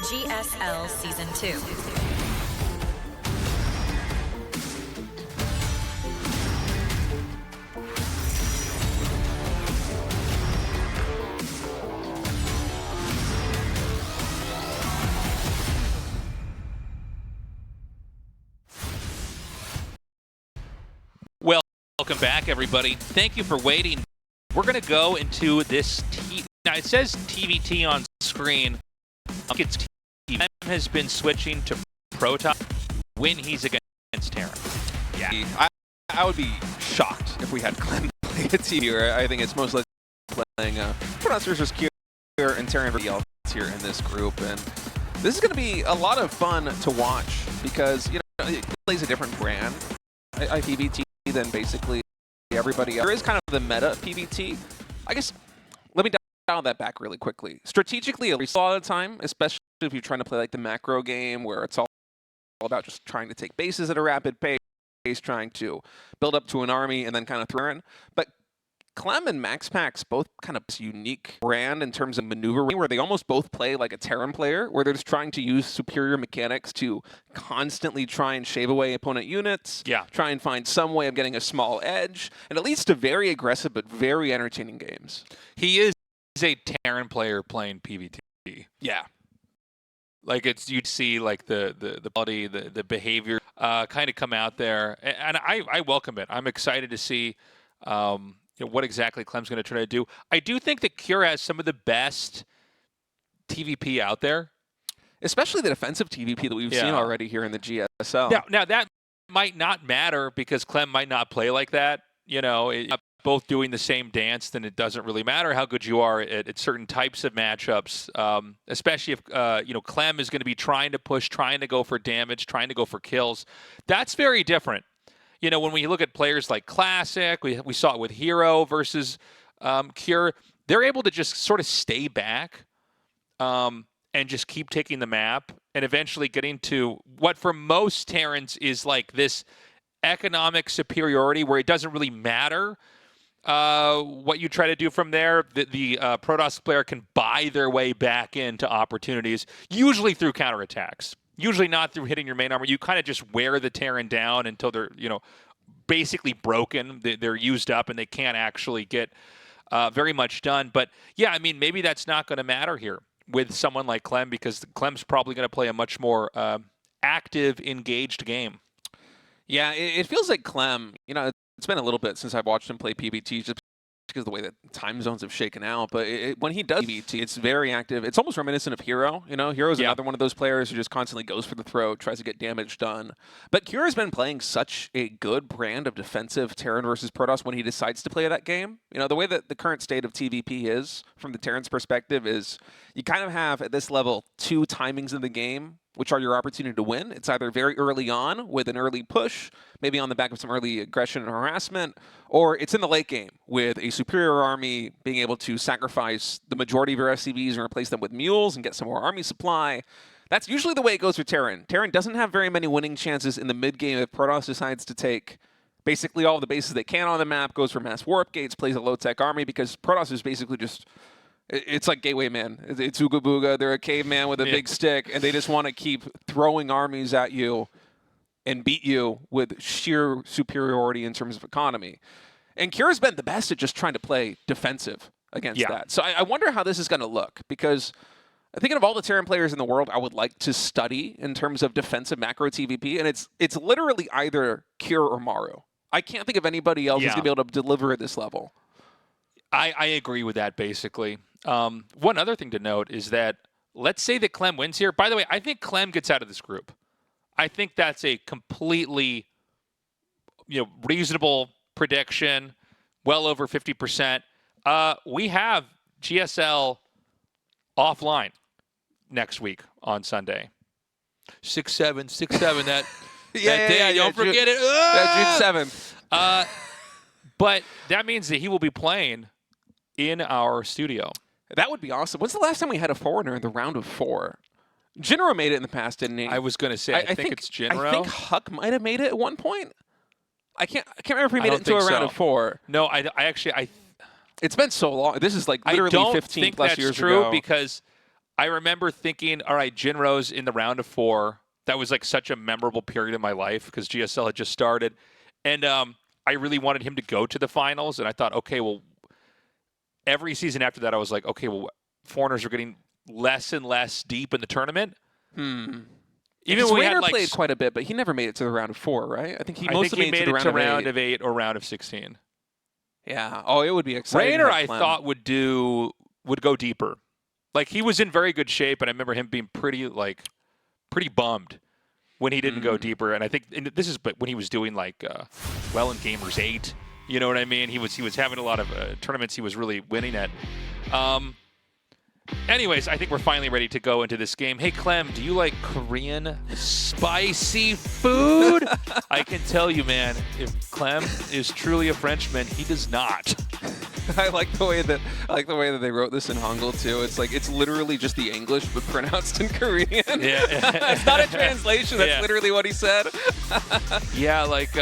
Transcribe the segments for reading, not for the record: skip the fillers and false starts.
GSL Season 2. Welcome back, everybody. Thank you for waiting. We're going to go into this. Now, it says TVT on screen. It's Clem has been switching to Pro Top when he's against Terran. Yeah, I would be shocked if we had Clem play a TV. I think it's most likely playing Protoss versus Q and Terran versus here in this group. And this is going to be a lot of fun to watch because, you know, it plays a different brand. PVT than basically everybody else. There is kind of the meta PVT. I guess, let me dial that back really quickly. Strategically, a lot of the time, especially if you're trying to play like the macro game where it's all about just trying to take bases at a rapid pace, trying to build up to an army and then kind of throw in. But Clem and MaxPax both kind of this unique brand in terms of maneuvering where they almost both play like a Terran player where they're just trying to use superior mechanics to constantly try and shave away opponent units, try and find some way of getting a small edge, and it leads to very aggressive but very entertaining games. He is a Terran player playing PvT. Yeah. Like you'd see like the body, the behavior kind of come out there, and I welcome it. I'm excited to see what exactly Clem's going to try to do. I do think that Cure has some of the best TVP out there. Especially the defensive TVP that we've seen already here in the GSL. Now that might not matter because Clem might not play like that. You know, both doing the same dance, then it doesn't really matter how good you are at certain types of matchups, especially if, Clem is going to be trying to push, trying to go for damage, trying to go for kills. That's very different. You know, when we look at players like Classic, we saw it with Hero versus Cure, they're able to just sort of stay back and just keep taking the map and eventually getting to what for most Terrans is like this economic superiority where it doesn't really matter what you try to do from there. The Protoss player can buy their way back into opportunities, usually through counterattacks. Usually not through hitting your main armor. You kind of just wear the Terran down until they're, basically broken. They're used up and they can't actually get very much done. But yeah, I mean, maybe that's not going to matter here with someone like Clem because Clem's probably going to play a much more active, engaged game. Yeah, it feels like Clem, it's been a little bit since I've watched him play PvT just because of the way that time zones have shaken out. But when he does PvT, it's very active. It's almost reminiscent of Hero. Hero's another one of those players who just constantly goes for the throat, tries to get damage done. But Kira's been playing such a good brand of defensive Terran versus Protoss when he decides to play that game. The way that the current state of TVP is, from the Terran's perspective, is you kind of have, at this level, two timings in the game, which are your opportunity to win. It's either very early on with an early push, maybe on the back of some early aggression and harassment, or it's in the late game with a superior army being able to sacrifice the majority of your SCVs and replace them with mules and get some more army supply. That's usually the way it goes for Terran. Terran doesn't have very many winning chances in the mid-game if Protoss decides to take basically all the bases they can on the map, goes for mass warp gates, plays a low-tech army, because Protoss is basically just... It's like Gateway Man. It's Ooga Booga. They're a caveman with a big stick, and they just want to keep throwing armies at you and beat you with sheer superiority in terms of economy. And Kira's been the best at just trying to play defensive against that. So I wonder how this is going to look, because I think of all the Terran players in the world I would like to study in terms of defensive macro TVP, and it's literally either Kira or Maru. I can't think of anybody else who's going to be able to deliver at this level. I agree with that, basically. One other thing to note is that, let's say that Clem wins here. By the way, I think Clem gets out of this group. I think that's a completely reasonable prediction, well over 50%. We have GSL offline next week on Sunday. 6-7, that day. Don't forget it. June 7th. But that means that he will be playing in our studio. That would be awesome. When's the last time we had a foreigner in the round of 4? Jinro made it in the past, didn't he? I was going to say, I think it's Jinro. I think Huck might have made it at one point. I can't remember if he made it into a round of 4. No, I actually... It's been so long. This is like literally 15 plus years ago. I don't think that's true because I remember thinking, all right, Jinro's in the round of 4. That was like such a memorable period in my life because GSL had just started. And I really wanted him to go to the finals. And I thought, okay, well, every season after that, I was like, okay, well, foreigners are getting less and less deep in the tournament. Even when we Rainer had, like, played quite a bit, but he never made it to the round of 4, right? I think he made it to the round of 8 or round of 16. Yeah. Oh, it would be exciting. Rainer, I thought, would go deeper. Like, he was in very good shape, and I remember him being pretty bummed when he didn't go deeper. And I think this is when he was doing like well in Gamers 8. You know what I mean? He was having a lot of tournaments he was really winning at. Anyways, I think we're finally ready to go into this game. Hey, Clem, do you like Korean spicy food? I can tell you, man, if Clem is truly a Frenchman, he does not. I like the way that they wrote this in Hangul too. It's like it's literally just the English but pronounced in Korean. Yeah. It's not a translation. That's literally what he said. Yeah, like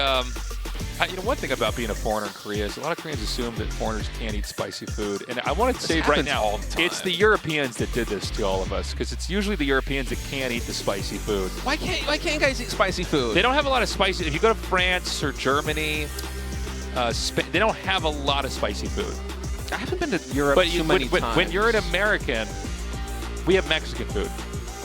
one thing about being a foreigner in Korea is a lot of Koreans assume that foreigners can't eat spicy food. And I want to say right now, all the time. It's the Europeans that did this to all of us because it's usually the Europeans that can't eat the spicy food. Why can't guys eat spicy food? They don't have a lot of spicy. If you go to France or Germany, Spain, they don't have a lot of spicy food. I haven't been to Europe too many times. When you're an American, we have Mexican food.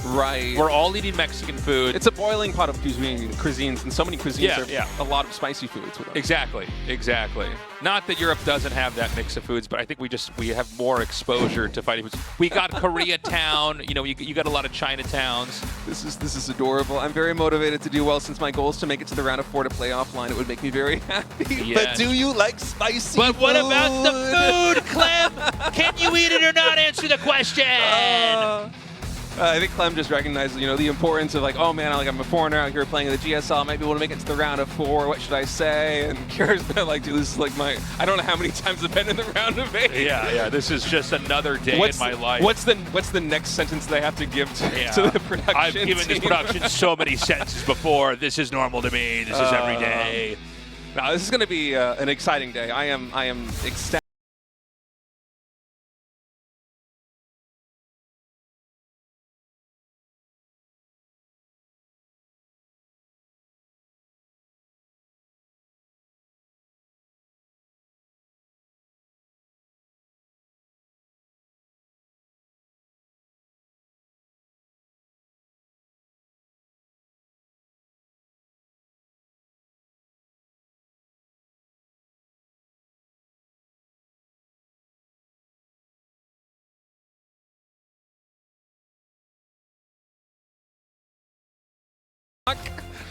Right. We're all eating Mexican food. It's a boiling pot of cuisines, and so many cuisines have a lot of spicy foods with them. Exactly. Not that Europe doesn't have that mix of foods, but I think we have more exposure to fighting foods. We got Koreatown. You got a lot of Chinatowns. This is adorable. I'm very motivated to do well since my goal is to make it to the round of 4 to play offline. It would make me very happy. Yes. But do you like spicy But food? what about the food, Clem? Can you eat it or not? Answer the question. I think Clem just recognized, the importance of like, oh man, I'm a foreigner out here playing in the GSL. I might be able to make it to the round of 4. What should I say? And Kira's been like, dude, this is like I don't know how many times I've been in the round of 8. Yeah. This is just another day in my life. What's the next sentence they have to give to the production I've given team? this production so many sentences before. This is normal to me. This is every day. No, this is going to be an exciting day. I am ecstatic.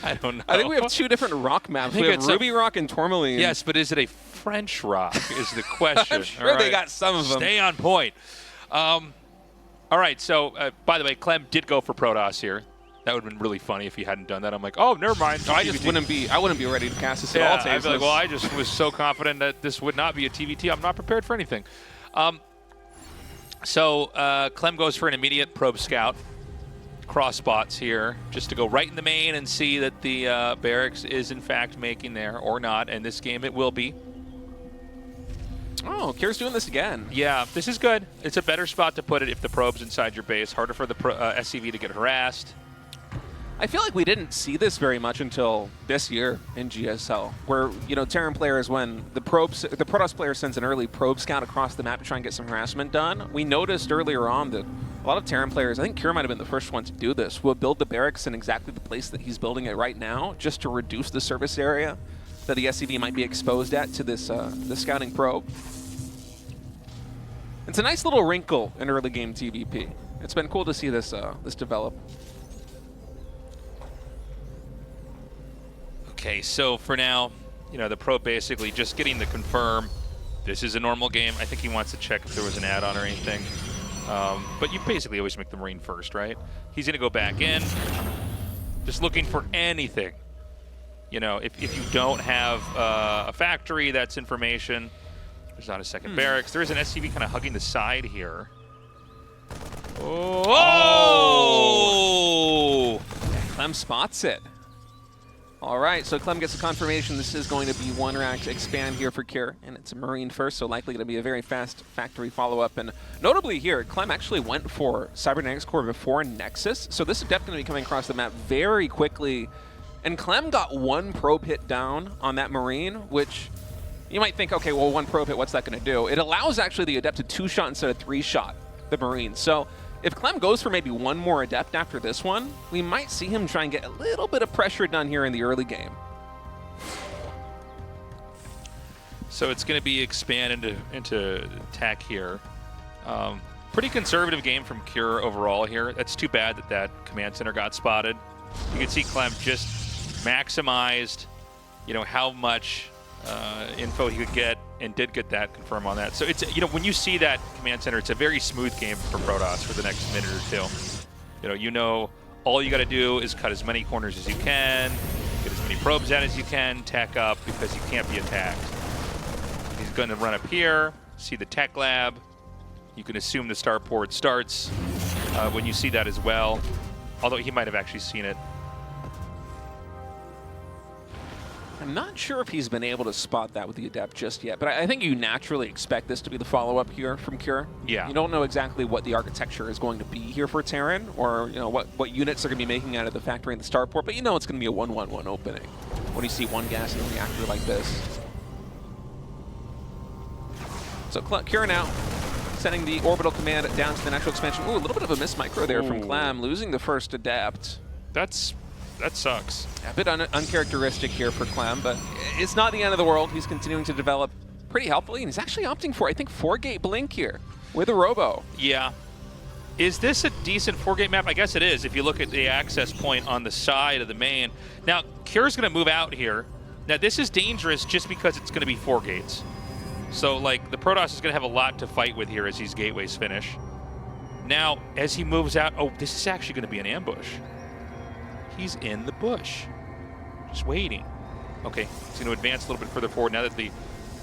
I don't know. I think we have 2 different rock maps. We have Ruby Rock and Tourmaline. Yes, but is it a French rock is the question. I'm sure they got some of them. Stay on point. All right, so by the way, Clem did go for Protoss here. That would have been really funny if he hadn't done that. I'm like, oh, never mind. No, I wouldn't be ready to cast this at all. I'd be like, well, I just was so confident that this would not be a TVT. I'm not prepared for anything. So Clem goes for an immediate probe scout. Cross spots here just to go right in the main and see that the barracks is in fact making there or not. And this game it will be. Oh, Kira's doing this again. Yeah, this is good. It's a better spot to put it if the probe's inside your base. Harder for the SCV to get harassed. I feel like we didn't see this very much until this year in GSL, where, Terran players, when the Protoss player sends an early probe scout across the map to try and get some harassment done, we noticed earlier on that a lot of Terran players, I think Kira might have been the first one to do this, will build the barracks in exactly the place that he's building it right now, just to reduce the service area that the SCV might be exposed at to this scouting probe. It's a nice little wrinkle in early game TVP. It's been cool to see this develop. Okay, so for now, the probe basically just getting the confirm. This is a normal game. I think he wants to check if there was an add-on or anything. But you basically always make the Marine first, right? He's going to go back in, just looking for anything. If you don't have a factory, that's information. There's not a second barracks. There is an SCV kind of hugging the side here. Oh! Clem spots it. All right, so Clem gets a confirmation this is going to be one rack expand here for Cure, and it's a Marine first, so likely going to be a very fast factory follow-up. And notably here, Clem actually went for Cybernetics Core before Nexus, so this is definitely going to be coming across the map very quickly. And Clem got one probe hit down on that Marine, which you might think, okay, well, one probe hit, what's that going to do? It allows actually the Adept to 2-shot instead of 3-shot the Marine. So if Clem goes for maybe one more Adept after this one, we might see him try and get a little bit of pressure done here in the early game. So it's going to be expand into attack here. Pretty conservative game from Cure overall here. That's too bad that that command center got spotted. You can see Clem just maximized, you know, how much info he could get, and did get that confirm on that. So it's, you know, when you see that command center, it's a very smooth game for Protoss for the next minute or two. You know, all you got to do is cut as many corners as you can, get as many probes out as you can, tech up, because you can't be attacked. He's going to run up here, see the tech lab. You can assume the starport starts when you see that as well, although he might have actually seen it. I'm not sure if he's been able to spot that with the Adept just yet, but I think you naturally expect this to be the follow-up here from Cure. Yeah. You don't know exactly what the architecture is going to be here for Terran, or you know what units are going to be making out of the factory and the starport, but you know it's going to be a 1-1-1 opening when you see one gas in a reactor like this. So Cure now sending the orbital command down to the natural expansion. Ooh, a little bit of a miss micro there from Clem, losing the first Adept. That sucks. A bit uncharacteristic here for Clem, but it's not the end of the world. He's continuing to develop pretty helpfully, and he's actually opting for, I think, 4-gate blink here with a Robo. Yeah. Is this a decent 4-gate map? I guess it is if you look at the access point on the side of the main. Now, Cure's going to move out here. Now, this is dangerous just because it's going to be 4 gates. So, like, the Protoss is going to have a lot to fight with here as these gateways finish. Now, as he moves out, oh, this is actually going to be an ambush. He's in the bush, just waiting. Okay, he's going to advance a little bit further forward now that the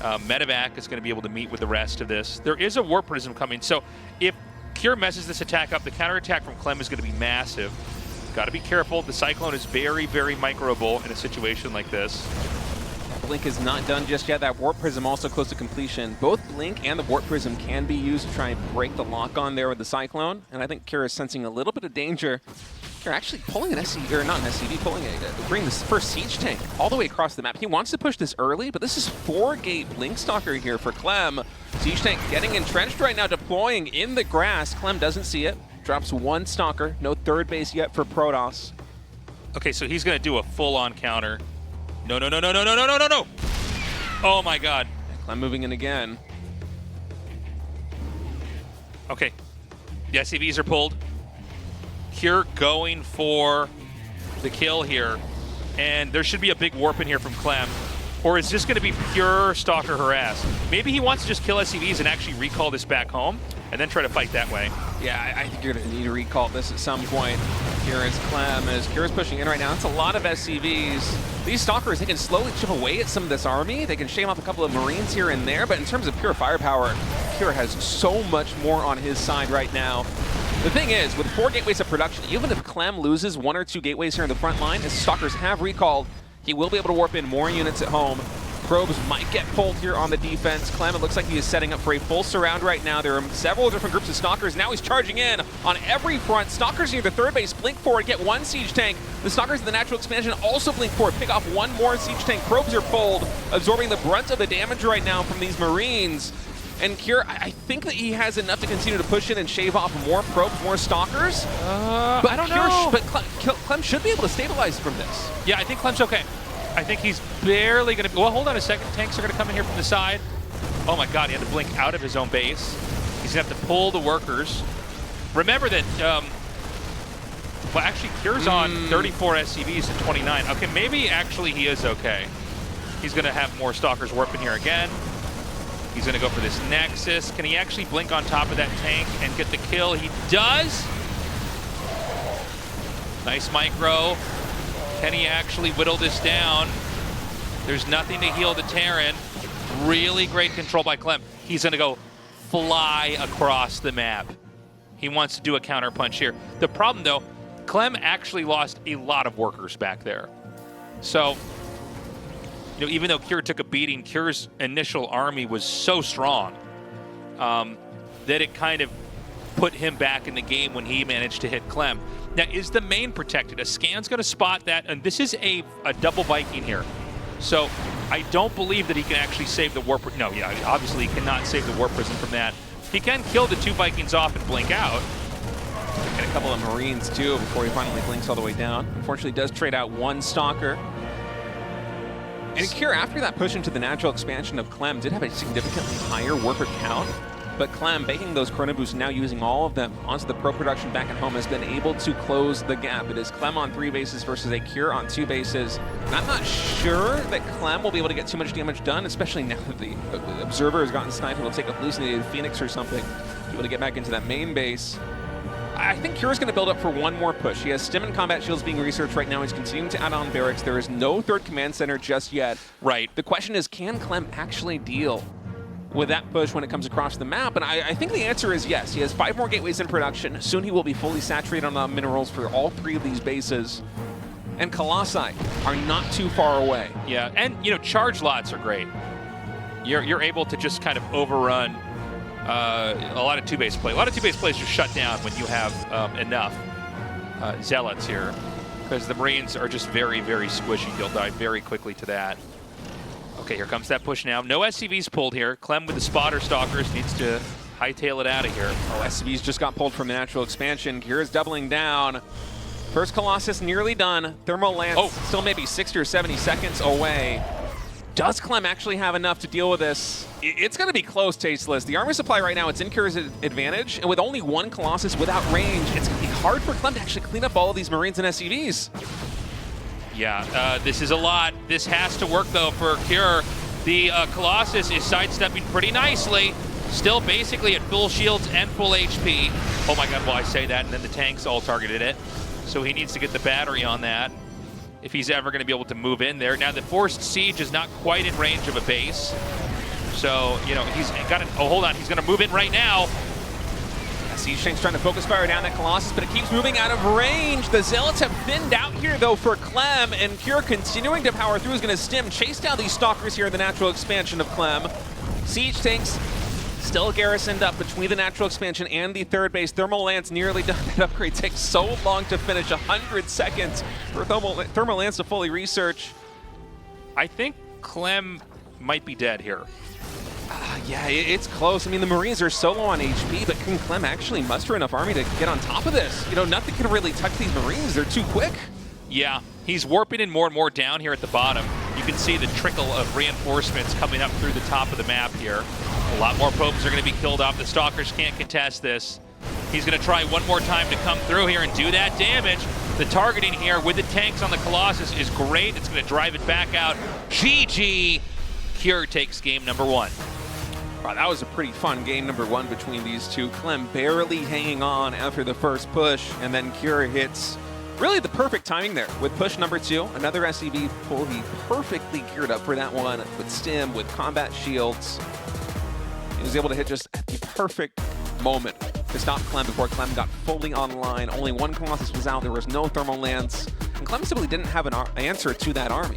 medevac is going to be able to meet with the rest of this. There is a warp prism coming, so if Cure messes this attack up, the counterattack from Clem is going to be massive. Got to be careful. The Cyclone is very, very microable in a situation like this. Blink is not done just yet. That Warp Prism also close to completion. Both Blink and the Warp Prism can be used to try and break the lock on there with the Cyclone, and I think Cure is sensing a little bit of danger. Cure actually pulling an SCV, or not an SCV, bringing this first siege tank all the way across the map. He wants to push this early, but this is 4-gate Blink Stalker here for Clem. Siege tank getting entrenched right now, deploying in the grass. Clem doesn't see it. Drops one Stalker. No third base yet for Protoss. Okay, so he's going to do a full-on counter. No, no, no, no, no, no, no, no, no, no! Oh my god. Clem moving in again. Okay. The SCVs are pulled. Cure going for the kill here. And there should be a big warp in here from Clem. Or is this going to be pure Stalker harass? Maybe he wants to just kill SCVs and actually recall this back home and then try to fight that way. Yeah, I think you're going to need to recall this at some point. Here is Clem, as Cure's pushing in right now. That's a lot of SCVs. These Stalkers, they can slowly chip away at some of this army. They can shame off a couple of Marines here and there, but in terms of pure firepower, Cure has so much more on his side right now. The thing is, with 4 gateways of production, even if Clem loses 1 or 2 gateways here in the front line, as Stalkers have recalled, he will be able to warp in more units at home. Probes might get pulled here on the defense. Clem, it looks like he is setting up for a full surround right now. There are several different groups of Stalkers. Now he's charging in on every front. Stalkers near the third base, blink forward, get 1 siege tank. The Stalkers in the natural expansion also blink forward, pick off 1 more siege tank. Probes are pulled, absorbing the brunt of the damage right now from these Marines. And Cure, I think that he has enough to continue to push in and shave off more probes, more Stalkers. But I don't know. But Clem should be able to stabilize from this. Yeah, I think Clem's okay. I think he's barely going to... Well, hold on a second. Tanks are going to come in here from the side. Oh my god, he had to blink out of his own base. He's going to have to pull the workers. Remember that... well, actually, Cure's on 34 SCVs to 29. Okay, maybe actually he is okay. He's going to have more Stalkers warping here again. He's going to go for this Nexus. Can he actually blink on top of that tank and get the kill? He does! Nice micro. Can he actually whittle this down? There's nothing to heal the Terran. Really great control by Clem. He's going to go fly across the map. He wants to do a counter punch here. The problem, though, Clem actually lost a lot of workers back there. So, even though Cure took a beating, Cure's initial army was so strong that it kind of put him back in the game when he managed to hit Clem. Now, is the main protected? A scan's going to spot that, and this is a double Viking here. So I don't believe that he can actually save the Warp. No, yeah, obviously he cannot save the Warp Prison from that. He can kill the 2 Vikings off and blink out. And a couple of Marines, too, before he finally blinks all the way down. Unfortunately, does trade out 1 Stalker. And Cure, after that push into the natural expansion of Clem, did have a significantly higher worker count. But Clem, baking those Chrono Boosts, now using all of them onto the pro production back at home, has been able to close the gap. It is Clem on 3 bases versus a Cure on 2 bases. And I'm not sure that Clem will be able to get too much damage done, especially now that the Observer has gotten sniped. It'll take a hallucinated Phoenix or something to be able to get back into that main base. I think Cure is going to build up for 1 more push. He has Stim and Combat Shields being researched right now. He's continuing to add on barracks. There is no 3rd command center just yet. Right. The question is, can Clem actually deal with that push when it comes across the map? And I think the answer is yes. He has 5 more gateways in production. Soon he will be fully saturated on the minerals for all 3 of these bases. And Colossi are not too far away. Yeah, and charge lots are great. You're able to just kind of overrun a lot of 2-base play. A lot of 2-base plays are shut down when you have enough Zealots here, because the Marines are just very, very squishy. You'll die very quickly to that. Okay, here comes that push now. No SCVs pulled here. Clem with the spotter stalkers needs to hightail it out of here. Oh, SCVs just got pulled from the natural expansion. Cure is doubling down. First Colossus nearly done. Thermal Lance still maybe 60 or 70 seconds away. Does Clem actually have enough to deal with this? It's going to be close, Tasteless. The armor supply right now, it's in Cure's advantage, and with only 1 Colossus without range, it's going to be hard for Clem to actually clean up all of these Marines and SCVs. Yeah, this is a lot. This has to work, though, for Cure. The Colossus is sidestepping pretty nicely. Still basically at full shields and full HP. Oh my god, well, I say that, and then the tanks all targeted it. So he needs to get the battery on that if he's ever going to be able to move in there. Now, the Forced Siege is not quite in range of a base. So, he's got it. Oh, hold on. He's going to move in right now. Siege Tank's trying to focus fire down that Colossus, but it keeps moving out of range. The Zealots have thinned out here, though, for Clem, and Cure continuing to power through is going to stim, chase down these Stalkers here in the natural expansion of Clem. Siege Tanks still garrisoned up between the natural expansion and the 3rd base. Thermal Lance nearly done. That upgrade takes so long to finish. 100 seconds for Thermal Lance to fully research. I think Clem might be dead here. Yeah, it's close. I mean, the Marines are so low on HP, but can Clem actually muster enough army to get on top of this? Nothing can really touch these Marines. They're too quick. Yeah, he's warping in more and more down here at the bottom. You can see the trickle of reinforcements coming up through the top of the map here. A lot more probes are going to be killed off. The Stalkers can't contest this. He's going to try one more time to come through here and do that damage. The targeting here with the tanks on the Colossus is great. It's going to drive it back out. GG. Cure takes game number 1. Wow, that was a pretty fun game number 1 between these two. Clem barely hanging on after the first push, and then Cure hits really the perfect timing there with push number 2. Another SCV pull. He perfectly geared up for that one with Stim, with combat shields. He was able to hit just at the perfect moment to stop Clem before Clem got fully online. Only 1 Colossus was out. There was no Thermal Lance, and Clem simply didn't have an answer to that army.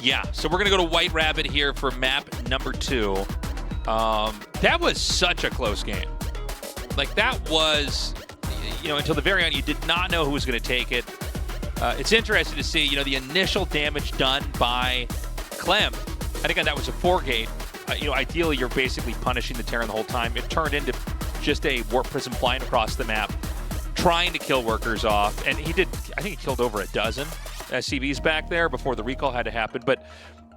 Yeah, so we're going to go to White Rabbit here for map number 2. That was such a close game. Like, that was, until the very end, you did not know who was going to take it. It's interesting to see, the initial damage done by Clem. And again, that was a 4-gate. Ideally, you're basically punishing the Terran the whole time. It turned into just a Warp Prism flying across the map, trying to kill workers off. And I think he killed over a dozen SCVs back there before the recall had to happen. But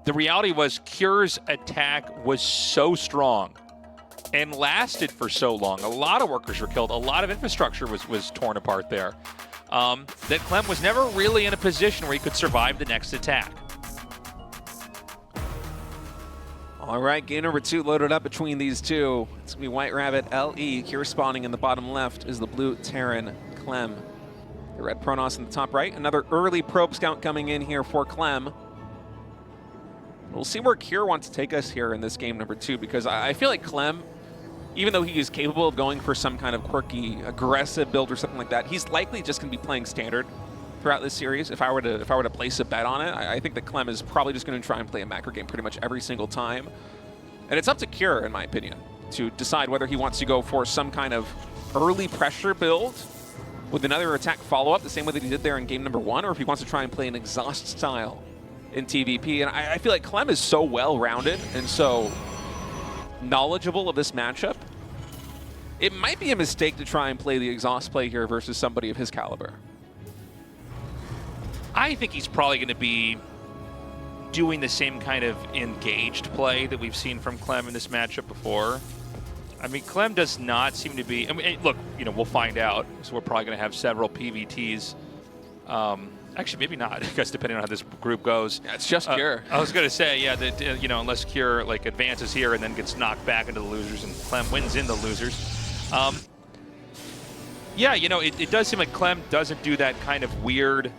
the reality was Cure's attack was so strong and lasted for so long. A lot of workers were killed. A lot of infrastructure was torn apart there. That Clem was never really in a position where he could survive the next attack. All right, game number 2 loaded up between these two. It's going to be White Rabbit, LE. Cure spawning in the bottom left is the blue Terran, Clem. The red Pronoss in the top right. Another early probe scout coming in here for Clem. We'll see where Cure wants to take us here in this game number 2, because I feel like Clem, even though he is capable of going for some kind of quirky, aggressive build or something like that, he's likely just going to be playing standard throughout this series. If I were to place a bet on it, I think that Clem is probably just going to try and play a macro game pretty much every single time. And it's up to Cure, in my opinion, to decide whether he wants to go for some kind of early pressure build with another attack follow-up, the same way that he did there in game number 1, or if he wants to try and play an exhaust style in TVP. And I feel like Clem is so well-rounded and so knowledgeable of this matchup. It might be a mistake to try and play the exhaust play here versus somebody of his caliber. I think he's probably going to be doing the same kind of engaged play that we've seen from Clem in this matchup before. I mean, Clem does not seem to be... I mean, look, you know, we'll find out. So we're probably going to have several PVTs. Actually, maybe not, because depending on how this group goes. Yeah, it's just Cure. I was going to say, yeah, that you know, unless Cure like advances here and then gets knocked back into the losers, and Clem wins in the losers. Yeah, you know, it does seem like Clem doesn't do that kind of weird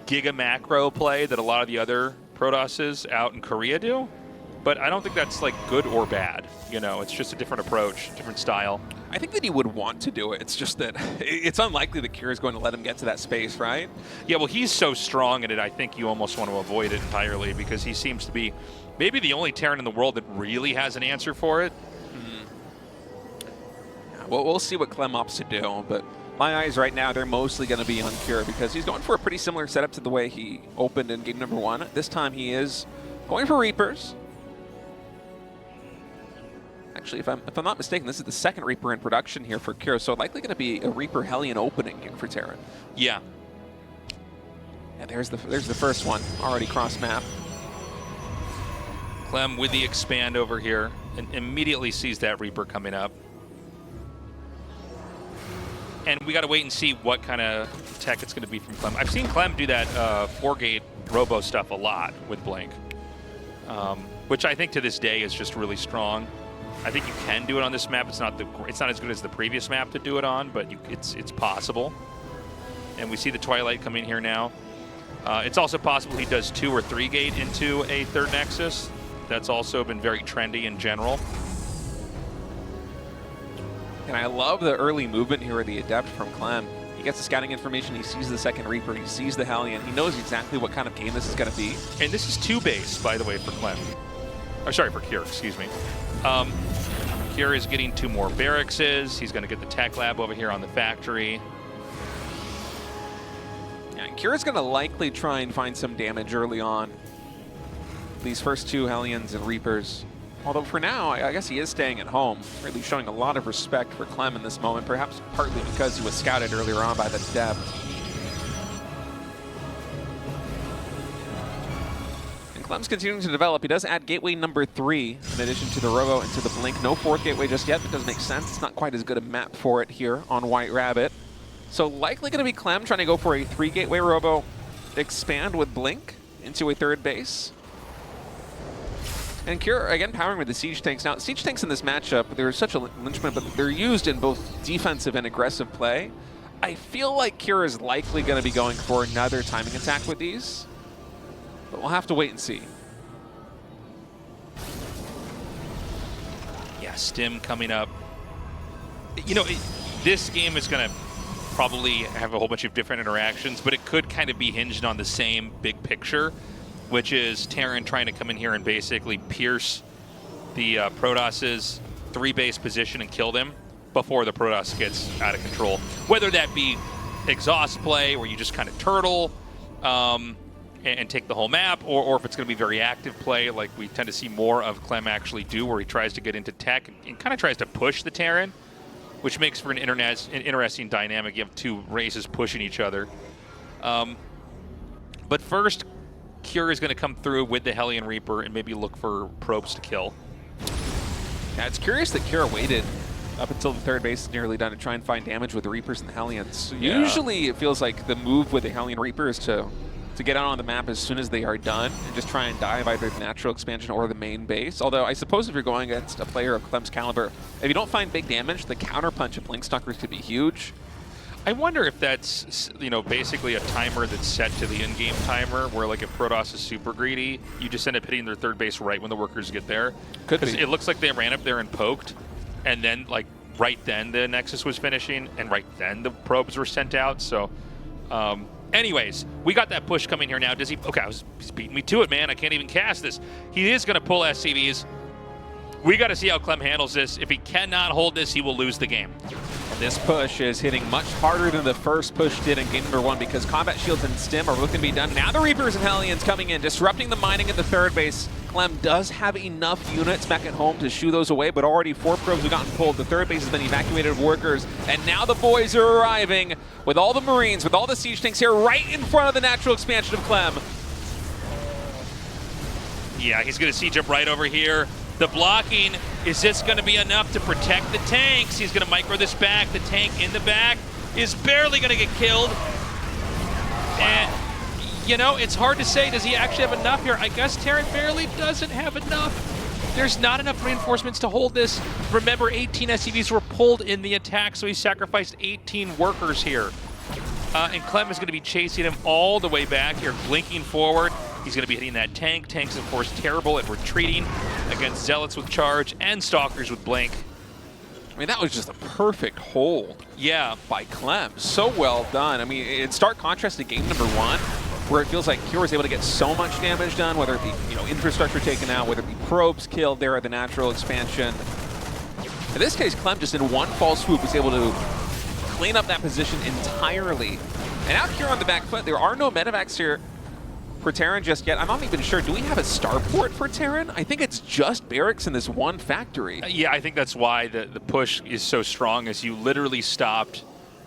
giga macro play that a lot of the other Protosses out in Korea do. But I don't think that's like good or bad. You know, it's just a different approach, different style. I think that he would want to do it. It's just that it's unlikely that Cure is going to let him get to that space, right? Yeah, well, he's so strong in it, I think you almost want to avoid it entirely because he seems to be maybe the only Terran in the world that really has an answer for it. Yeah, well, we'll see what Clem opts to do, but my eyes right now, they're mostly going to be on Cure because he's going for a pretty similar setup to the way he opened in game number 1. This time he is going for Reapers. Actually, if I'm not mistaken, this is the second Reaper in production here for Cure, so likely going to be a Reaper Hellion opening here for Terran. Yeah. Yeah, there's the first one, already cross map. Clem with the expand over here and immediately sees that Reaper coming up. And we got to wait and see what kind of tech it's going to be from Clem. I've seen Clem do that 4-gate robo stuff a lot with Blink, which I think to this day is just really strong. I think you can do it on this map. It's not as good as the previous map to do it on, but it's possible. And we see the Twilight coming here now. It's also possible he does 2 or 3 gate into a third Nexus. That's also been very trendy in general. And I love the early movement here of the Adept from Clem. He gets the scouting information, he sees the second Reaper, he sees the Hellion, he knows exactly what kind of game this is going to be. And this is 2 base, by the way, for Clem. Oh, sorry, for Cure, excuse me. Cure is getting 2 more barracks. He's going to get the tech lab over here on the factory. Yeah, and Cure's going to likely try and find some damage early on. These first 2 Hellions and Reapers. Although for now, I guess he is staying at home, really showing a lot of respect for Clem in this moment, perhaps partly because he was scouted earlier on by the Adept. And Clem's continuing to develop. He does add gateway number 3 in addition to the Robo and to the Blink. No 4th gateway just yet, but does make sense. It's not quite as good a map for it here on White Rabbit. So likely going to be Clem trying to go for a 3 gateway Robo expand with Blink into a third base. And Cure, again, powering with the Siege Tanks. Now, Siege Tanks in this matchup, they're such a linchpin, but they're used in both defensive and aggressive play. I feel like Cure is likely going to be going for another timing attack with these, but we'll have to wait and see. Yeah, Stim coming up. You know, this game is going to probably have a whole bunch of different interactions, but it could kind of be hinged on the same big picture, which is Terran trying to come in here and basically pierce the Protoss's 3-base position and kill them before the Protoss gets out of control. Whether that be exhaust play, where you just kind of turtle and take the whole map, or if it's going to be very active play, like we tend to see more of Clem actually do, where he tries to get into tech and kind of tries to push the Terran, which makes for an interesting dynamic. You have 2 races pushing each other. But first, Cure is going to come through with the Hellion Reaper and maybe look for probes to kill. Yeah, it's curious that Cure waited up until the third base is nearly done to try and find damage with the Reapers and the Hellions. Yeah. Usually it feels like the move with the Hellion Reaper is to get out on the map as soon as they are done and just try and dive either the natural expansion or the main base. Although I suppose if you're going against a player of Clem's caliber, if you don't find big damage, the counterpunch of Blink Stalkers could be huge. I wonder if that's, you know, basically a timer that's set to the in-game timer, where like if Protoss is super greedy, you just end up hitting their third base right when the workers get there. Could be. It looks like they ran up there and poked, and then like right then the Nexus was finishing, and right then the probes were sent out. So Anyways, we got that push coming here now. Does he? Okay, he's beating me to it, man. I can't even cast this. He is going to pull SCVs. We got to see how Clem handles this. If he cannot hold this, he will lose the game. This push is hitting much harder than the first push did in game number 1 because combat shields and stim are looking to be done. Now the Reapers and Hellions coming in, disrupting the mining at the third base. Clem does have enough units back at home to shoo those away, but already 4 probes have gotten pulled. The third base has been evacuated of workers, and now the boys are arriving with all the Marines, with all the siege tanks here right in front of the natural expansion of Clem. Yeah, he's going to siege up right over here. The blocking, is this going to be enough to protect the tanks? He's going to micro this back. The tank in the back is barely going to get killed. And, you know, it's hard to say, does he actually have enough here? I guess Terran barely doesn't have enough. There's not enough reinforcements to hold this. Remember, 18 SCVs were pulled in the attack, so he sacrificed 18 workers here. And Clem is going to be chasing him all the way back here, blinking forward. He's going to be hitting that tank. Tank's, of course, terrible at retreating against Zealots with charge and Stalkers with blink. I mean, that was just a perfect hold. Yeah. By Clem. So well done. I mean, in stark contrast to game number 1, where it feels like Cure was able to get so much damage done, whether it be, you know, infrastructure taken out, whether it be probes killed there at the natural expansion. In this case, Clem just in one fall swoop was able to clean up that position entirely. And out here on the back foot, there are no medevacs here for Terran just yet. I'm not even sure. Do we have a starport for Terran? I think it's just barracks in this one factory. Yeah, I think that's why the push is so strong, is you literally stopped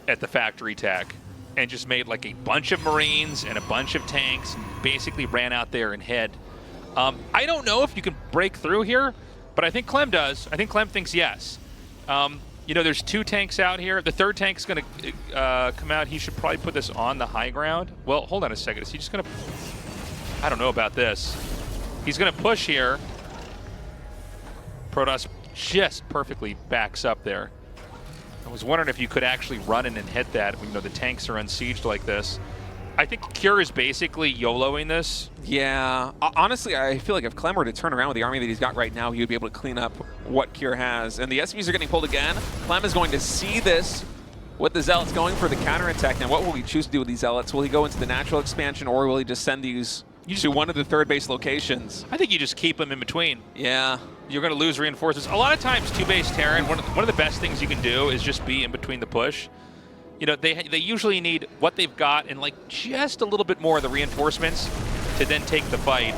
at the factory tech and just made like a bunch of Marines and a bunch of tanks and basically ran out there and hid. I don't know if you can break through here, but I think Clem does. I think Clem thinks yes. You know, there's 2 tanks out here. The third tank's going to come out. He should probably put this on the high ground. Well, hold on a second. Is he just going to... I don't know about this. He's going to push here. Protoss just perfectly backs up there. I was wondering if you could actually run in and hit that when, you know, the tanks are unsieged like this. I think Cure is basically YOLOing this. Yeah. Honestly, I feel like if Clem were to turn around with the army that he's got right now, he would be able to clean up what Cure has. And the SCVs are getting pulled again. Clem is going to see this with the Zealots going for the counterattack. Now, what will he choose to do with these Zealots? Will he go into the natural expansion, or will he just send these to one of the third base locations? I think you just keep them in between. Yeah. You're going to lose reinforcements. A lot of times, 2-base Terran, one of the best things you can do is just be in between the push. You know, they usually need what they've got and like just a little bit more of the reinforcements to then take the fight.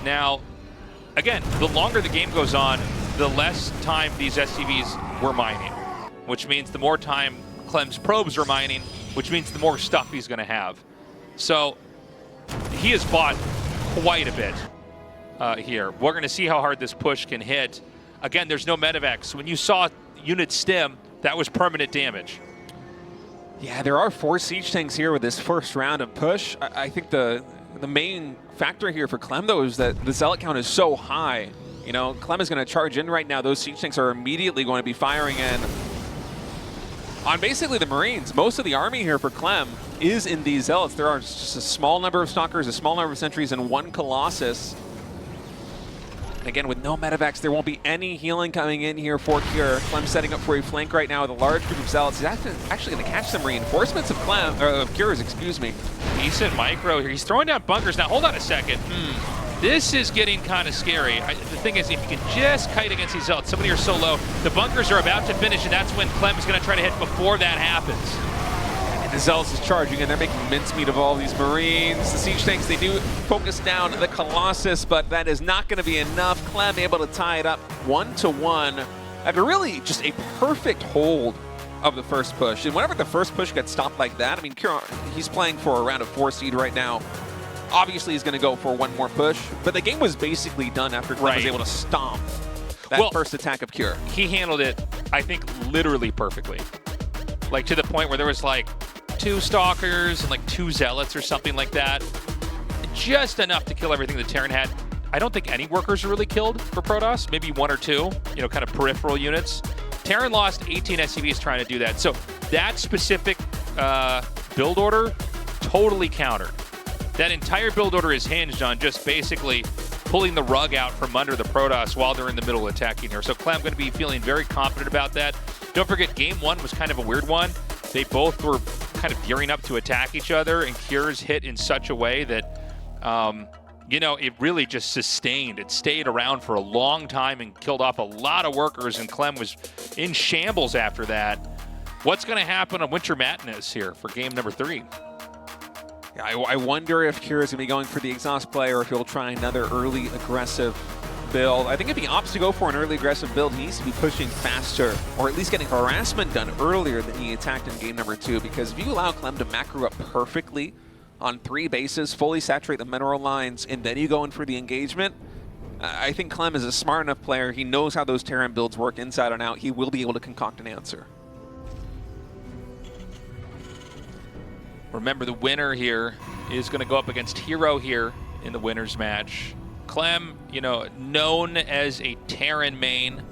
Now, again, the longer the game goes on, the less time these SCVs were mining, which means the more time Clem's probes are mining, which means the more stuff he's going to have. So he has fought quite a bit here. We're going to see how hard this push can hit. Again, there's no medevacs. When you saw unit stim, that was permanent damage. Yeah, there are 4 siege tanks here with this first round of push. I think the main factor here for Clem, though, is that the Zealot count is so high. You know, Clem is going to charge in right now. Those siege tanks are immediately going to be firing in on basically the Marines. Most of the army here for Clem is in these Zealots. There are just a small number of Stalkers, a small number of Sentries, and 1 Colossus. And again, with no medevacs, there won't be any healing coming in here for Cure. Clem setting up for a flank right now with a large group of Zealots. He's actually going to catch some reinforcements of Cure's, excuse me. Decent micro here. He's throwing down bunkers. Now, hold on a second. This is getting kind of scary. The thing is, if you can just kite against these Zealots, some of you are so low, the bunkers are about to finish, and that's when Clem is going to try to hit before that happens. The Zealots is charging, and they're making mincemeat of all these Marines. The siege tanks, they do focus down the Colossus, but that is not going to be enough. Clem able to tie it up 1-1 after really just a perfect hold of the first push. And whenever the first push gets stopped like that, I mean, he's playing for a round of 4 seed right now. Obviously, he's going to go for one more push, but the game was basically done after Clem was able to stomp that first attack of Cure. He handled it, I think, literally perfectly. Like, to the point where there was like 2 Stalkers and like 2 Zealots or something like that. Just enough to kill everything the Terran had. I don't think any workers are really killed for Protoss. Maybe 1 or 2, you know, kind of peripheral units. Terran lost 18 SCVs trying to do that. So that specific build order, totally countered. That entire build order is hinged on just basically pulling the rug out from under the Protoss while they're in the middle of attacking here. So Clem going to be feeling very confident about that. Don't forget, game 1 was kind of a weird one. They both were kind of gearing up to attack each other, and Cure's hit in such a way that, you know, it really just sustained. It stayed around for a long time and killed off a lot of workers, and Clem was in shambles after that. What's going to happen on Winter Madness here for game number 3? Yeah, I wonder if Cure is going to be going for the exhaust play or if he'll try another early aggressive build. I think if he opts to go for an early aggressive build, he needs to be pushing faster, or at least getting harassment done earlier than he attacked in game number 2. Because if you allow Clem to macro up perfectly on 3 bases, fully saturate the mineral lines, and then you go in for the engagement, I think Clem is a smart enough player. He knows how those Terran builds work inside and out. He will be able to concoct an answer. Remember, the winner here is going to go up against Hero here in the winner's match. Clem, you know, known as a Terran main,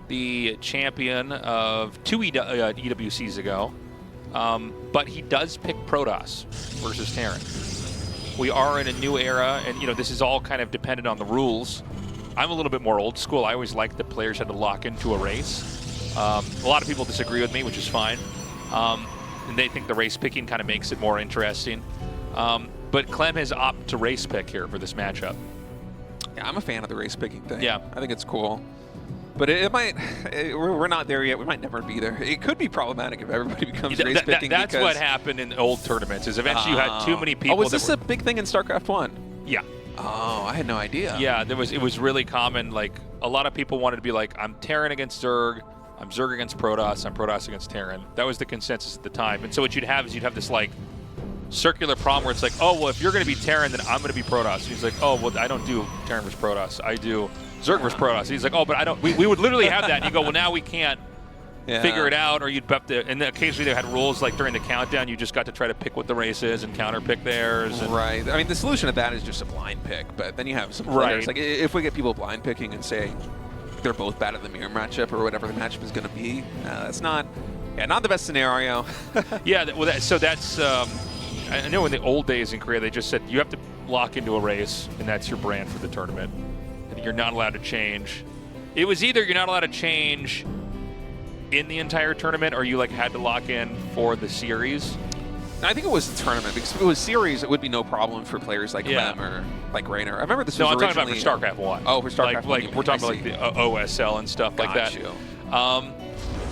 the champion of 2 EWCs ago, but he does pick Protoss versus Terran. We are in a new era, and, you know, this is all kind of dependent on the rules. I'm a little bit more old school. I always liked that players had to lock into a race. A lot of people disagree with me, which is fine. And they think the race picking kind of makes it more interesting. But Clem has opted to race pick here for this matchup. Yeah, I'm a fan of the race picking thing. Yeah. I think it's cool. But it might, we're not there yet. We might never be there. It could be problematic if everybody becomes race picking. That's what happened in old tournaments, is eventually you had too many people. Oh, was this a big thing in StarCraft 1? Yeah. Oh, I had no idea. Yeah, it was really common. Like, a lot of people wanted to be like, I'm Terran against Zerg, I'm Zerg against Protoss, I'm Protoss against Terran. That was the consensus at the time. And so what you'd have is you'd have this, like, circular problem where it's like, oh, well, if you're going to be Terran, then I'm going to be Protoss. And he's like, oh, well, I don't do Terran versus Protoss. I do Zerg versus Protoss. And he's like, oh, but I don't. We would literally have that. And you go, well, now we can't figure it out. Or you'd have to, and then occasionally they had rules like during the countdown, you just got to try to pick what the race is and counter pick theirs. And right. I mean, the solution to that is just a blind pick. But then you have some players. Like, if we get people blind picking and say they're both bad at the mirror matchup or whatever the matchup is going to be, that's not the best scenario. Yeah, well, so that's, I know in the old days in Korea, they just said you have to lock into a race, and that's your brand for the tournament. And you're not allowed to change. It was either you're not allowed to change in the entire tournament, or you like had to lock in for the series. I think it was the tournament, because if it was series, it would be no problem for players like Clem or like Raynor. I remember this was I'm originally... talking about for StarCraft 1. Oh, for StarCraft 1. Like we're talking about like the OSL and stuff like that. I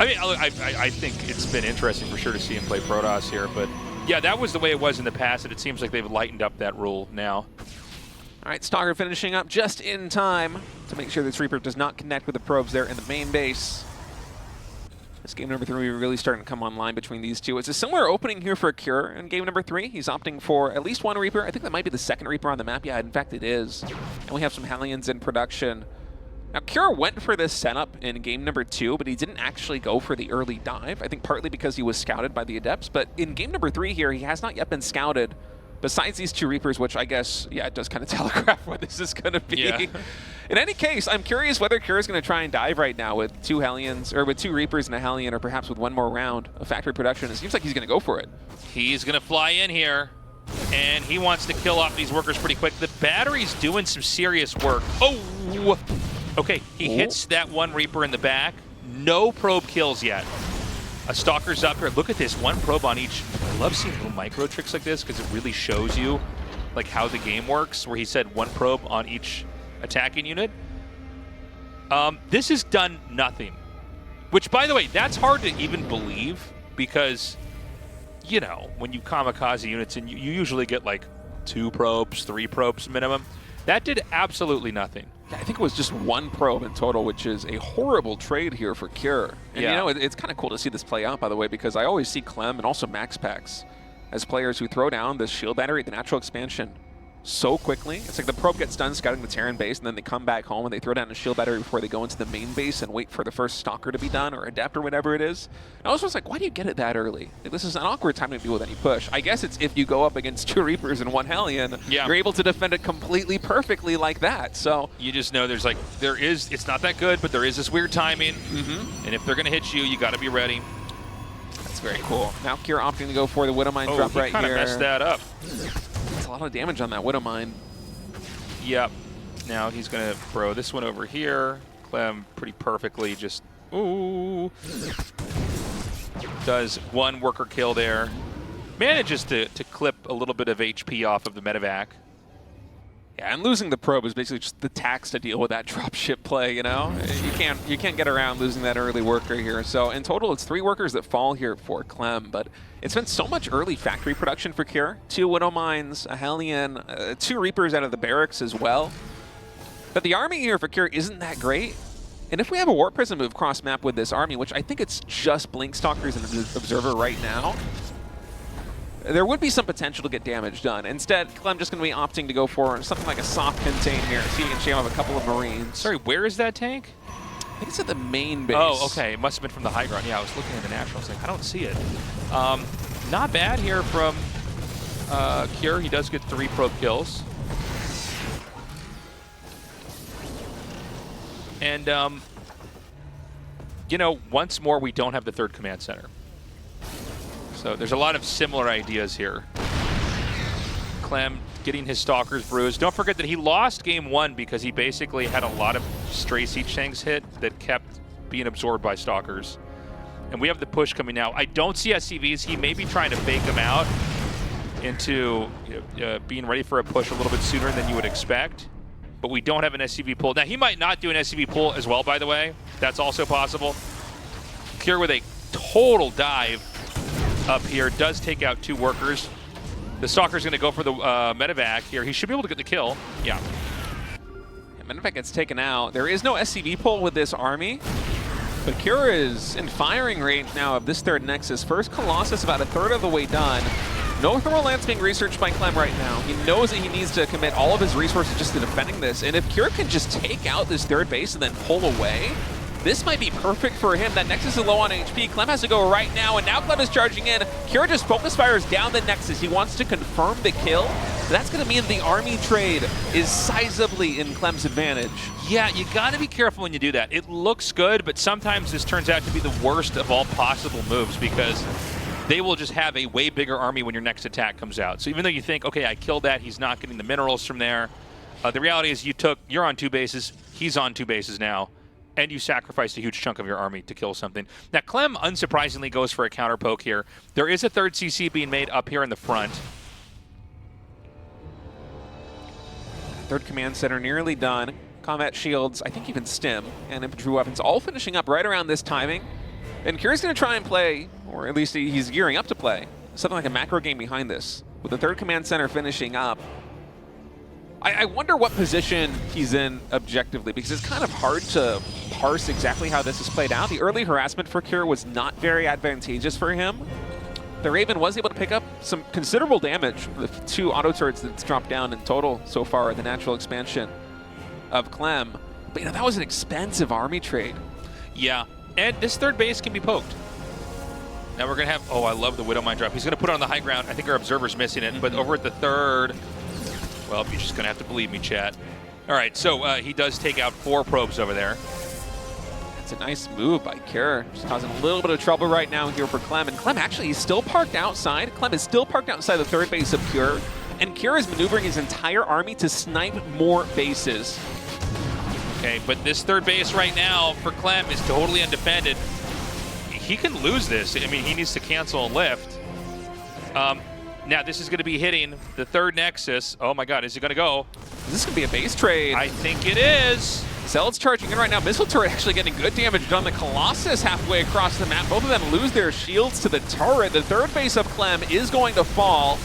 mean, I think it's been interesting for sure to see him play Protoss here, but yeah, that was the way it was in the past, and it seems like they've lightened up that rule now. All right, Stalker finishing up just in time to make sure this Reaper does not connect with the probes there in the main base. This game number 3 really starting to come online between these two. It's a similar opening here for Cure in game number 3. He's opting for at least one Reaper. I think that might be the second Reaper on the map. Yeah, in fact it is. And we have some Hellions in production. Now, Cure went for this setup in game number 2, but he didn't actually go for the early dive. I think partly because he was scouted by the Adepts. But in game number 3 here, he has not yet been scouted. Besides these 2 Reapers, which I guess, yeah, it does kind of telegraph what this is going to be. Yeah. In any case, I'm curious whether Cure is going to try and dive right now with 2 Hellions, or with 2 Reapers and a Hellion, or perhaps with one more round of factory production. It seems like he's going to go for it. He's going to fly in here, and he wants to kill off these workers pretty quick. The battery's doing some serious work. Oh! Okay, he hits that one Reaper in the back. No probe kills yet. A Stalker's up here. Look at this, 1 probe on each. I love seeing little micro tricks like this because it really shows you like how the game works, where he said 1 probe on each attacking unit. This has done nothing. Which, by the way, that's hard to even believe because, you know, when you kamikaze units and you usually get like 2 probes, 3 probes minimum. That did absolutely nothing. Yeah, I think it was just 1 probe in total, which is a horrible trade here for Cure. And you know, it's kind of cool to see this play out, by the way, because I always see Clem and also Max Pax as players who throw down the shield battery, the natural expansion, so quickly. It's like the probe gets done scouting the Terran base, and then they come back home and they throw down the shield battery before they go into the main base and wait for the first Stalker to be done, or Adept, or whatever it is. And I was just like, why do you get it that early? Like, this is an awkward time to deal with any push. I guess it's if you go up against 2 Reapers and 1 Hellion, you're able to defend it completely perfectly like that. So you just know there's like, it's not that good, but there is this weird timing. And if they're going to hit you, you got to be ready. That's very cool. Now Cure opting to go for the Widowmine drop right here. He kind of messed that up. That's a lot of damage on that Widowmine. Yep. Now he's going to throw this one over here. Clem pretty perfectly just... Ooh. does one worker kill there. Manages to clip a little bit of HP off of the medevac. Yeah, and losing the probe is basically just the tax to deal with that dropship play, you know? You can't get around losing that early worker here. So in total, it's 3 workers that fall here for Clem, but it's been so much early factory production for Cure. 2 Widow Mines, a Hellion, 2 Reapers out of the barracks as well. But the army here for Cure isn't that great. And if we have a Warp Prism move cross-map with this army, which I think it's just Blink Stalkers and Observer right now, there would be some potential to get damage done. Instead, Clem just going to be opting to go for something like a soft contain here, so you can jam up a couple of Marines. Sorry, where is that tank? I think it's at the main base. Oh, okay. It must have been from the high ground. Yeah, I was looking at the natural. I was like, I don't see it. Not bad here from Cure. He does get 3 probe kills. And, you know, once more, we don't have the 3rd command center. So there's a lot of similar ideas here. Clem getting his Stalkers bruised. Don't forget that he lost game 1 because he basically had a lot of stray siege tanks hit that kept being absorbed by Stalkers. And we have the push coming now. I don't see SCVs. He may be trying to fake them out into being ready for a push a little bit sooner than you would expect. But we don't have an SCV pull. Now, he might not do an SCV pull as well, by the way. That's also possible. Cure with a total dive up here does take out 2 workers. The Stalker's going to go for the medevac here. He should be able to get the kill. Yeah. Medevac gets taken out. There is no SCV pull with this army, but Cure is in firing range now of this 3rd Nexus. First Colossus about 1/3 of the way done. No thermal lance being researched by Clem right now. He knows that he needs to commit all of his resources just to defending this. And if Cure can just take out this 3rd base and then pull away, this might be perfect for him. That Nexus is low on HP. Clem has to go right now, and now Clem is charging in. Cure just focus fires down the Nexus. He wants to confirm the kill. That's going to mean the army trade is sizably in Clem's advantage. Yeah, you got to be careful when you do that. It looks good, but sometimes this turns out to be the worst of all possible moves because they will just have a way bigger army when your next attack comes out. So even though you think, okay, I killed that, he's not getting the minerals from there, the reality is you're on 2 bases, he's on 2 bases now, and you sacrificed a huge chunk of your army to kill something. Now, Clem, unsurprisingly, goes for a counter poke here. There is a 3rd CC being made up here in the front. 3rd command center nearly done. Combat shields, I think even stim, and infantry weapons all finishing up right around this timing. And Cure's going to try and play, or at least he's gearing up to play, something like a macro game behind this. With the 3rd command center finishing up, I wonder what position he's in objectively, because it's kind of hard to parse exactly how this has played out. The early harassment for Cure was not very advantageous for him. The Raven was able to pick up some considerable damage with 2 auto turrets that's dropped down in total so far in the natural expansion of Clem. But, you know, that was an expensive army trade. Yeah, and this 3rd base can be poked. Now we're going to have, oh, I love the Widow Mine drop. He's going to put it on the high ground. I think our Observer's missing it, but over at the 3rd, well, you're just going to have to believe me, chat. All right, so he does take out 4 probes over there. It's a nice move by Cure. Just causing a little bit of trouble right now here for Clem. And Clem actually is still parked outside. Clem is still parked outside the 3rd base of Cure. And Cure is maneuvering his entire army to snipe more bases. Okay, but this 3rd base right now for Clem is totally undefended. He can lose this. I mean, he needs to cancel and lift. Now, this is going to be hitting the 3rd Nexus. Oh, my God. Is it going to go? Is this going to be a base trade? I think it is. Zealot's charging in right now. Missile turret actually getting good damage done. The Colossus halfway across the map. Both of them lose their shields to the turret. The 3rd base of Clem is going to fall.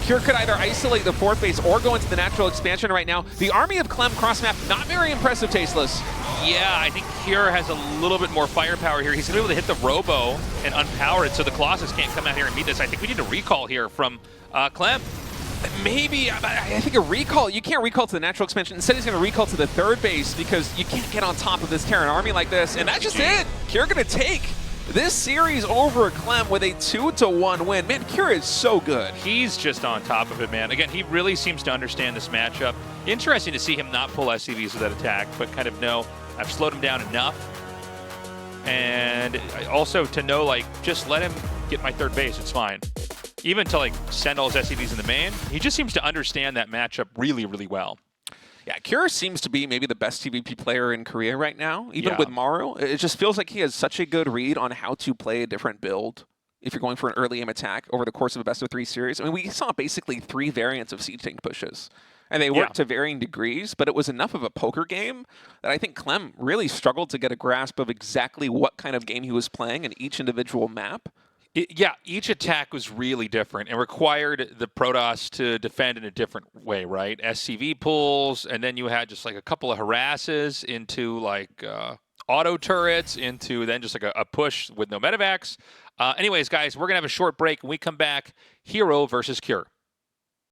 Cure could either isolate the 4th base or go into the natural expansion right now. The army of Clem cross-map, not very impressive, Tasteless. Yeah, I think Cure has a little bit more firepower here. He's going to be able to hit the Robo and unpower it so the Colossus can't come out here and meet this. I think we need a recall here from Clem. Maybe, I think a recall. You can't recall to the natural expansion. Instead, he's going to recall to the 3rd base because you can't get on top of this Terran army like this. And that's just it. Cure going to take this series over Clem with a 2-1 win. Man, Cure is so good. He's just on top of it, man. Again, he really seems to understand this matchup. Interesting to see him not pull SCVs with that attack, but kind of know I've slowed him down enough. And also to know, like, just let him get my 3rd base. It's fine. Even to, like, send all his SCVs in the main. He just seems to understand that matchup really, really well. Yeah, Cure seems to be maybe the best TVP player in Korea right now, even Yeah. with Maru. It just feels like he has such a good read on how to play a different build if you're going for an early aim attack over the course of a best-of-3 series. I mean, we saw basically 3 variants of Siege Tank pushes, and they worked to varying degrees, but it was enough of a poker game that I think Clem really struggled to get a grasp of exactly what kind of game he was playing in each individual map. Yeah, each attack was really different and required the Protoss to defend in a different way, right? SCV pulls, and then you had just like a couple of harasses into like auto turrets, into then just like a push with no medevacs. Anyways, guys, we're going to have a short break. When we come back, Hero versus Cure.